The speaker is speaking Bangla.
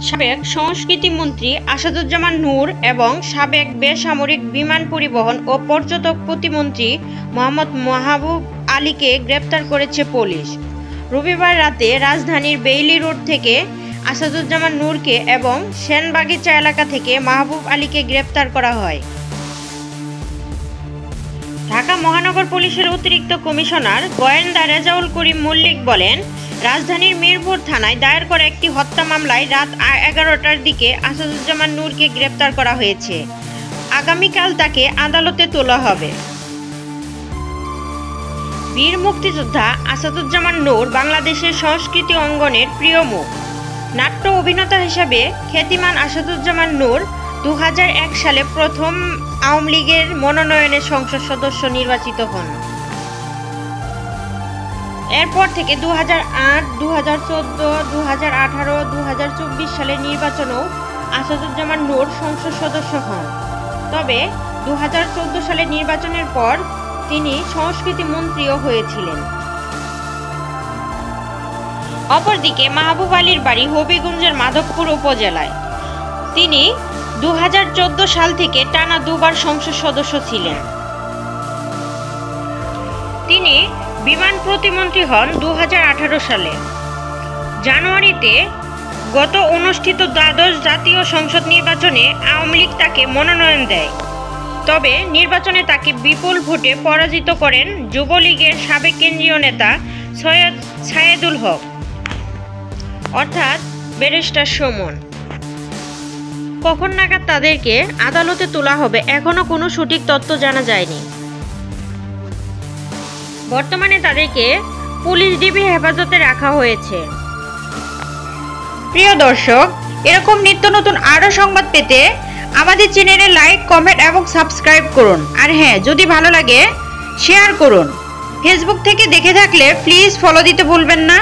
সাবেক সংস্কৃতি মন্ত্রী আসাদুজ্জামান নূর এবং সাবেক বেসামরিক বিমান পরিবহন ও পর্যটক প্রতিমন্ত্রী মোহাম্মদ মাহবুব আলীকে গ্রেপ্তার করেছে পুলিশ। রবিবার রাতে রাজধানীর বেইলি রোড থেকে আসাদুজ্জামান নূরকে এবং সেনবাগিচা এলাকা থেকে মাহবুব আলীকে গ্রেপ্তার করা হয়। ঢাকা মহানগর পুলিশের অতিরিক্ত কমিশনার গোয়েন্দা রেজাউল করিম মল্লিক বলেন, রাজধানীর মিরপুর থানায় দায়ের করা একটি হত্যা মামলায় রাত 11টার দিকে আসাদুজ্জামান নূরকে গ্রেপ্তার করা হয়েছে। আগামীকাল তাকে আদালতে তোলা হবে। বীর মুক্তিযোদ্ধা আসাদুজ্জামান নূর বাংলাদেশের সংস্কৃতি অঙ্গনের প্রিয় মুখ। নাট্য অভিনেতা হিসেবে খ্যাতিমান আসাদুজ্জামান নূর 2001 সালে প্রথম আওয়ামী লীগের মনোনয়নে সংসদ সদস্য নির্বাচিত হন। এরপর থেকে 2008, 2014, 2018, 2024 সালের নির্বাচনেও আসাদুজ্জামান নূর সংসদ সদস্য হন। তবে 2014 সালের নির্বাচনের পর তিনি সংস্কৃতি মন্ত্রীও হয়েছিলেন। অপরদিকে মাহবুব আলীর বাড়ি হবিগঞ্জের মাধবপুর উপজেলায়। তিনি 2014 সাল থেকে টানা দুবার সংসদ সদস্য ছিলেন। তিনি বিমান প্রতিমন্ত্রী হন 2018 সালে। জানুয়ারিতে গত অনুষ্ঠিত দ্বাদশ জাতীয় সংসদ নির্বাচনে আওয়ামী লীগ তাকে মনোনয়ন দেয়। তবে নির্বাচনে তাকে বিপুল ভোটে পরাজিত করেন যুবলীগের সাবেক কেন্দ্রীয় নেতা সৈয়দ সায়েদুল হক অর্থাৎ ব্যারিস্টার সুমন। কখন নাগাদ তাদেরকে আদালতে তোলা হবে এখনো কোনো সঠিক তথ্য জানা যায়নি। বর্তমানে তাদেরকে পুলিশ ডিবি হেফাজতে রাখা হয়েছে। প্রিয় দর্শক, এরকম নিত্য নতুন আরও সংবাদ পেতে আমাদের চ্যানেলে লাইক, কমেন্ট এবং সাবস্ক্রাইব করুন। আর হ্যাঁ, যদি ভালো লাগে শেয়ার করুন। ফেসবুক থেকে দেখে থাকলে প্লিজ ফলো দিতে ভুলবেন না।